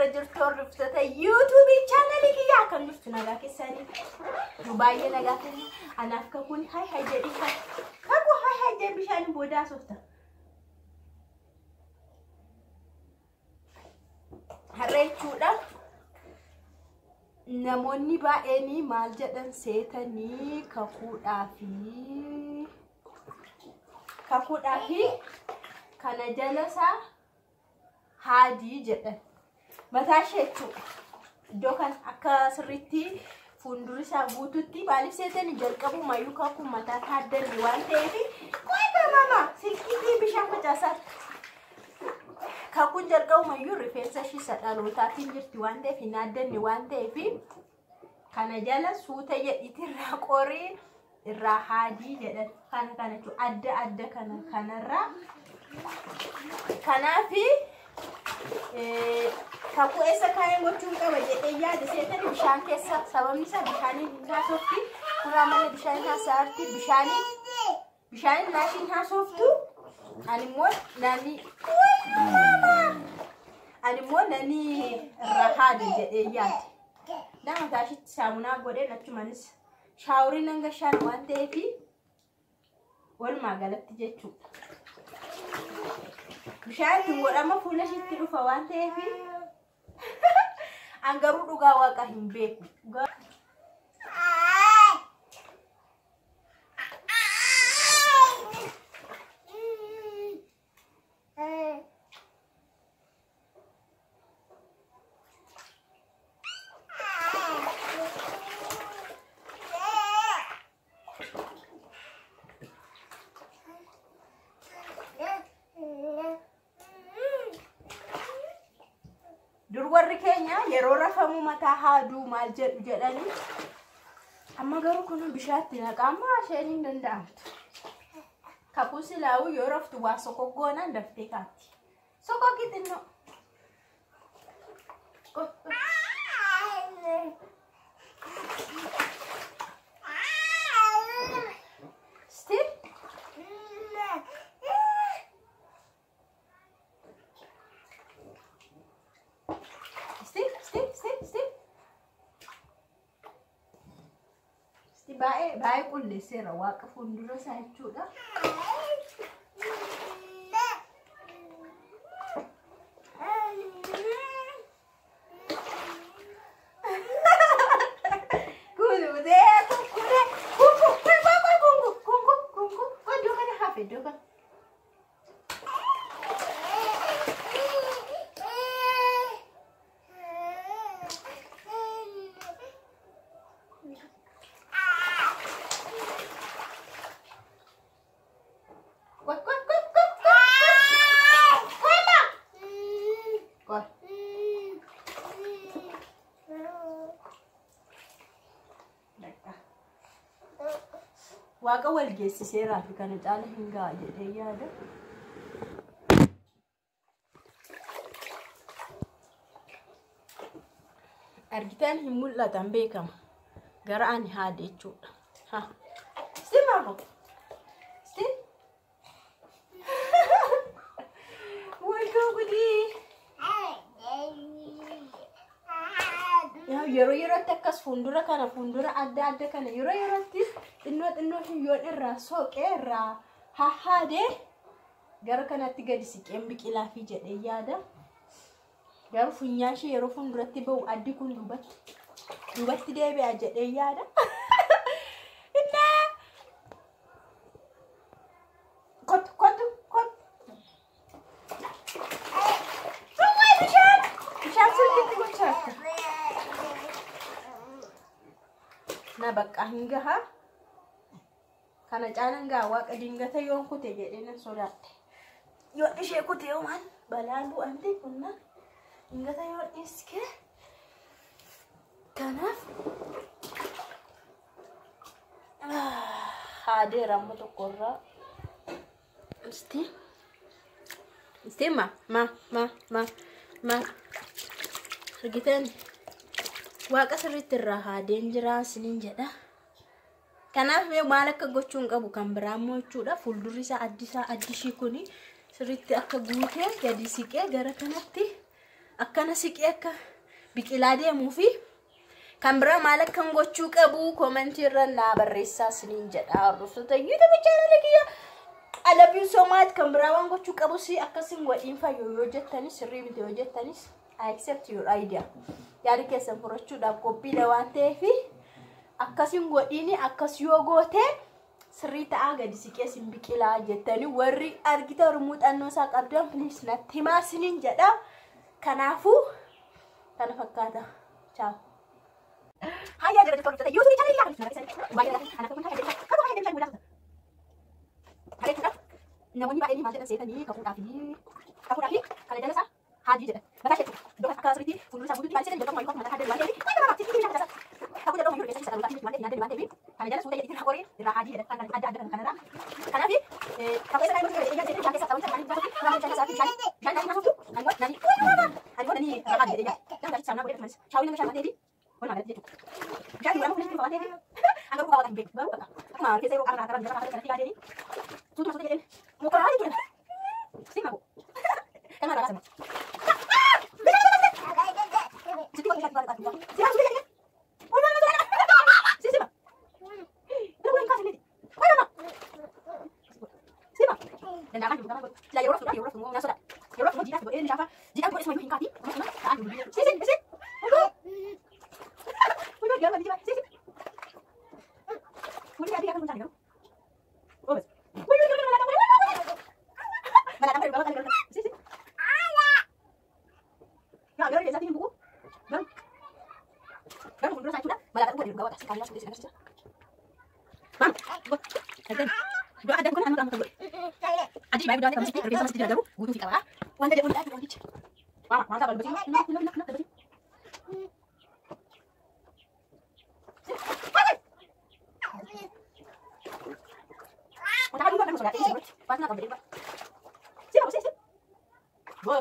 irra jirtu hordoftota YouTube channel kiyyaa kan jirtu nagaa keessanii nu baay'ee nagaa kenna anaaf kakun hay jedhi kaku hay jedhi bishaan boodaa softa harreechuudha namoonni baay'een maal jedhan seetanii kakuudhaa fi kana jalasaa haadii jedhan mataa sheechuu iddoo kan akka sirriitti fuuldura isaa guututti maaliif seetanii jalqabu mayyuu kakuu mataa taaddarri waan ta'eef qoyta mama silkiitii bishaan facaasaa kakun jalqabu mayyuu rifeensa shisa dhalootaatiin jirti waan ta'eef hin addanne waan ta'eef kana jala suuta jedhitirraa qorii irraa haadii jedhan kana jechuun adda kanarraa kanaafi kakuu eessa kaayeen gochuun qaba jedhee yaada seetanii bishaan keessa sababni isaa bishaaniin hin haasofti kuraa mana bishaan haasaarti bishaaniin naashiin haasoftu animmoo nani irraa haada jedhee yaade dama taashitti saamunaa godhee achumanis shaawuriin hanga shaan waan ta'eef walumaa galatti jechuudha. Bishaan tun godhama fuula ishiitti dhufa waan ta'eef an garuu dhugaa waaqa hin beeku. Durwarri keenya yeroo rafamu mataa haaduu maal jedhani amma garuu kun bishaatti naqama isheen hin danda'amtu kakuu silaawu yoo raftu waa sokoggoonaan daftee kaatti sokoggii xinnoo baay'ee qulleesseera waaqa fuuldura isaa jechuudha. Waaqa wal geessiseeraa fi kana caala hin ga'a jedhee yaada. Argitaan hin mul'atan beekama. Gara ani haadha jechuudha. Simaafoo. Walgoo gudii. Yeroo yerootti akkas fuuldura adda kana yeroo yerootti xinnoo hiyyoon irraa soqee irraa haadee gara kanatti gadi siqeen biqilaa fi jedhee yaada. Garuu funyaan ishee yeroo fuulduratti ba'u addi kun duubatti deebi'a jedhee yaada. Kottu. Bishaan sullitti gochaata. Na bakka hin gaha. Kana caalan gaa waaqa dingata yoon kute jedhee nan sodaadhe. Yoo ishee kute yoomaan balaan bu'amte kunna dingata yoo dhiiske kanaaf haadeera amma tokkorraa isti ma argitan waaqa sirriitti irraa haadeen jiraa isiniin jedha. Kanaaf maal akka gochuun qabu kan biraa immoo jechuudha. Fuuldurri isaa addishii kuni sirriitti akka guutee gadi siqee gara kanatti akkana siqee akka biqilaa deemuu fi kan biraa maal akkan gochuu qabu komentii irra naa barreessaa isiniin jedha hordoftoota YouTube channel kiyya. I love you so much. Kan biraa waan gochuu qabu si akkasin godhiin fayyoo yoo jettanis sirrii miti yoo jettanis I accept your idea. Yaada keessan furachuudhaaf qophiidha waan ta'eef akkasin godhiini akkas yoo goote sirrii ta'aa gadi siqee sin biqilaa jettanii warri argita muuxannoo isaa qabdan please natti himaa isiniin jedha. Kanaafuu kana fakkaata. Ciao. Hayya jira tokko ta'e YouTube channel yaa baay'ee kana kun hayya namoonni baay'een maal jedhan seetanii kafuudhaaf kana jala isaa haadii jedhan mataa ishee iddoo akka sirriitti fuuldura isaa guutuutti maal seetan iddoo tokko mataa haadii waan ta'eef waan namaaf sitti bishaan isaa kafuu jedhamu mayyuu keessatti sadarkaa waan ta'eef waan ta'eef kana jala suuta jedhitti hakoree irraa haadii jedhan kan adda adda kanarraa kanaaf kafuu isa naannoo eegaa jedhee bishaan keessaa ta'uu isaa bishaan isaa bishaan nani nasuutu nani haadii jedhee jaa saamnaa godhee malis shaawii nama shaan waan ta'eef waan nama jechuudha bishaan muramu kunis waan ta'eef hanga kubbaa waan ta'eef garuu akkuma keessa yeroo qaraa qaraa jala kanatti yaadee suutu suuta jedhee muka haadii jedhan sima ko kana rasa jadi kok kita tak tahu siapa sudah jadi oh mana mana siapa itu yang kasih ni mana siapa dan akan juga lah yorok semua nasudah yorok semua jinak ini siapa jinak boleh semua hingkati mana sisi udah dia lagi sisi udah dia akan mencari oh mana mana mana sisi ya biar dia satin buku kan mundur saya sudah malah tak buat di bawah sekali langsung di sini saja mam doa ada kan anu kamu adik baik doa kamu sih kerja sama sedikit dulu butuh fikir lah wanda dia udah lagi mama mantap kalau begini nak begini Udah juga kan sudah ini pas nak berdiri siapa sih go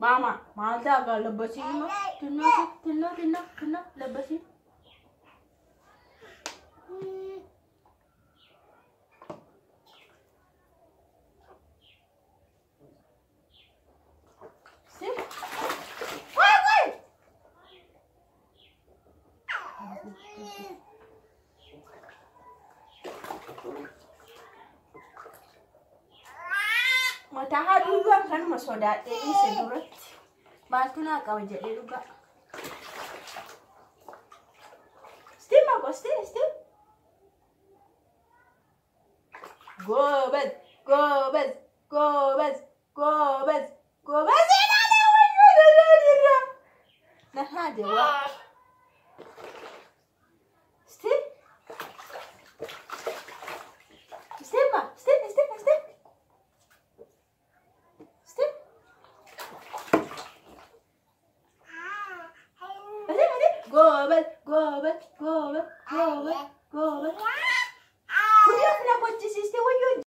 Mama, malta agak lebasin mah. Tenang, lebasin. Sip. Woi. Mataha dulu kan masoda ini sedurat. Bantu nak kau jadi juga. Still. ጎበዝ ጎበዝ ጎበዝ ጎበዝ ጎበዝ نهادي استنى استنى استنى استنى استنى استنى قوبل قوبل قوبل قوبل قوبل